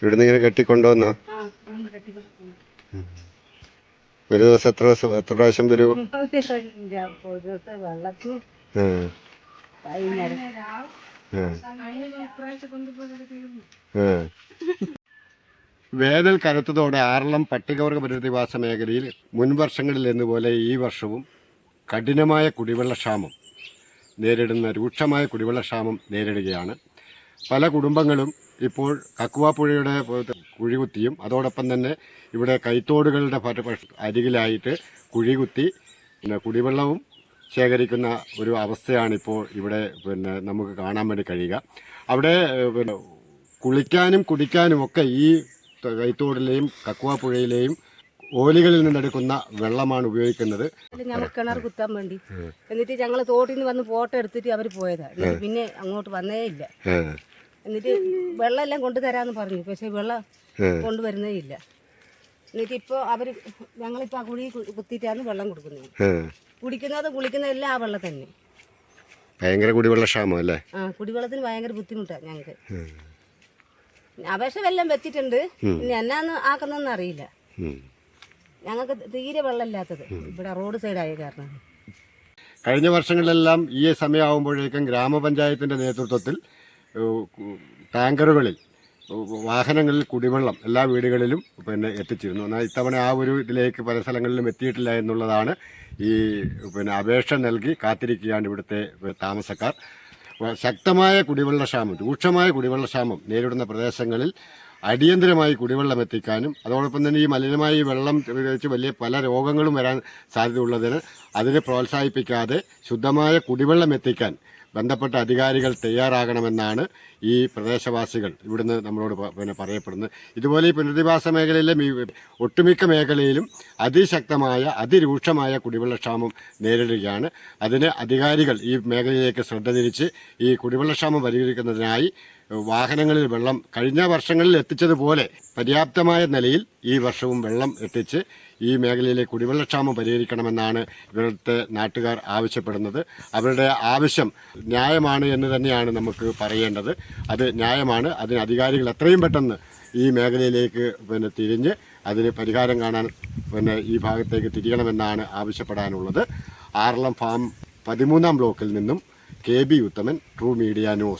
ഇവിടുന്ന് ഇങ്ങനെ കെട്ടിക്കൊണ്ടുവന്നോ? ഒരു ദിവസം എത്ര പ്രാവശ്യം വരും? വേനൽ കനത്തതോടെ ആറളം പട്ടികവർഗ പുനരധിവാസ മേഖലയിൽ മുൻവർഷങ്ങളിൽ എന്നപോലെ ഈ വർഷവും കഠിനമായ കുടിവെള്ളക്ഷാമം രൂക്ഷമായ കുടിവെള്ളക്ഷാമം നേരിടുകയാണ്. പല കുടുംബങ്ങളും ഇപ്പോൾ കക്കുവ പുഴയുടെ കുഴികുത്തിയും അതോടൊപ്പം തന്നെ ഇവിടെ കൈത്തോടുകളുടെ അരികിലായിട്ട് കുഴികുത്തി കുടിവെള്ളവും ശേഖരിക്കുന്ന ഒരു അവസ്ഥയാണിപ്പോൾ ഇവിടെ നമുക്ക് കാണാൻ വേണ്ടി കഴിയുക. അവിടെ കുളിക്കാനും കുടിക്കാനും ഒക്കെ ഈ കൈത്തോടിലെയും കക്കുവ പുഴയിലെയും ഓലികളിൽ നിന്നെടുക്കുന്ന വെള്ളമാണ് ഉപയോഗിക്കുന്നത്. ഞങ്ങൾ കിണർ കുത്താൻ വേണ്ടി എന്നിട്ട് ഞങ്ങൾ തോട്ടിൽ നിന്ന് വന്ന് ഫോട്ടോ എടുത്തിട്ട് അവർ പോയതാ. എന്നിട്ട് പിന്നെ അങ്ങോട്ട് വന്നേ ഇല്ല. എന്നിട്ട് വെള്ളം എല്ലാം കൊണ്ടുതരാന്ന് പറഞ്ഞു, പക്ഷെ വെള്ളം കൊണ്ടുവരുന്നേ ഇല്ല. എന്നിട്ട് ഇപ്പോൾ ഞങ്ങളിപ്പോൾ ആ കുഴി കുത്തിയിട്ടാണ് വെള്ളം കൊടുക്കുന്നത്. കുളിക്കുന്ന എല്ലാം ആ വെള്ളം തന്നെ. ഭയങ്കര കുടിവെള്ളക്ഷാമം അല്ലേ? കുടിവെള്ളത്തിന് ഭയങ്കര ബുദ്ധിമുട്ടാണ് ഞങ്ങൾക്ക്. അപേക്ഷ വെള്ളം വെച്ചിട്ടുണ്ട്, ഇനി എന്നാന്ന് ആക്കുന്നതെന്ന് അറിയില്ല. ഞങ്ങൾക്ക് തീരെ വെള്ളമില്ലാത്തത് ഇവിടെ റോഡ് സൈഡായ കാരണം. കഴിഞ്ഞ വർഷങ്ങളിലെല്ലാം ഈ സമയമാകുമ്പോഴേക്കും ഗ്രാമപഞ്ചായത്തിൻ്റെ നേതൃത്വത്തിൽ ടാങ്കറുകളിൽ വാഹനങ്ങളിൽ കുടിവെള്ളം എല്ലാ വീടുകളിലും എത്തിച്ചിരുന്നു. എന്നാൽ ഇത്തവണ ആ ഒരു ഇതിലേക്ക് പല സ്ഥലങ്ങളിലും എത്തിയിട്ടില്ല എന്നുള്ളതാണ് ഈ അപേക്ഷ നൽകി കാത്തിരിക്കുകയാണ് ഇവിടുത്തെ താമസക്കാർ. ശക്തമായ കുടിവെള്ളക്ഷാമം, രൂക്ഷമായ കുടിവെള്ളക്ഷാമം നേരിടുന്ന പ്രദേശങ്ങളിൽ അടിയന്തരമായി കുടിവെള്ളം എത്തിക്കാനും അതോടൊപ്പം തന്നെ ഈ മലിനമായ വെള്ളം വെച്ച് വലിയ പല രോഗങ്ങളും വരാൻ സാധ്യതയുള്ളതിന് അതിനെ പ്രോത്സാഹിപ്പിക്കാതെ ശുദ്ധമായ കുടിവെള്ളം എത്തിക്കാൻ ബന്ധപ്പെട്ട അധികാരികൾ തയ്യാറാകണമെന്നാണ് ഈ പ്രദേശവാസികൾ ഇവിടുന്ന് നമ്മളോട് പറയപ്പെടുന്നത്. ഇതുപോലെ ഈ പുനരധിവാസ മേഖലയിലെ ഒട്ടുമിക്ക മേഖലയിലും അതിശക്തമായ അതിരൂക്ഷമായ കുടിവെള്ളക്ഷാമം നേരിടുകയാണ്. അതിന് അധികാരികൾ ഈ മേഖലയിലേക്ക് ശ്രദ്ധ തിരിച്ച് ഈ കുടിവെള്ളക്ഷാമം പരിഹരിക്കുന്നതിനായി വാഹനങ്ങളിൽ വെള്ളം കഴിഞ്ഞ വർഷങ്ങളിൽ എത്തിച്ചതുപോലെ പര്യാപ്തമായ നിലയിൽ ഈ വർഷവും വെള്ളം എത്തിച്ച് ഈ മേഖലയിലെ കുടിവെള്ളക്ഷാമം പരിഹരിക്കണമെന്നാണ് ഇവിടുത്തെ നാട്ടുകാർ ആവശ്യപ്പെടുന്നത്. അവരുടെ ആവശ്യം ന്യായമാണ് എന്ന് തന്നെയാണ് നമുക്ക് പറയേണ്ടത്. അത് ന്യായമാണ്. അതിന് അധികാരികൾ എത്രയും പെട്ടെന്ന് ഈ മേഖലയിലേക്ക് തിരിഞ്ഞ് അതിന് പരിഹാരം കാണാൻ ഈ ഭാഗത്തേക്ക് തിരിയണമെന്നാണ് ആവശ്യപ്പെടാനുള്ളത്. ആറളം ഫാം 13-ാം ബ്ലോക്കിൽ നിന്നും KB ഉത്തമൻ, ട്രൂ മീഡിയ ന്യൂസ്.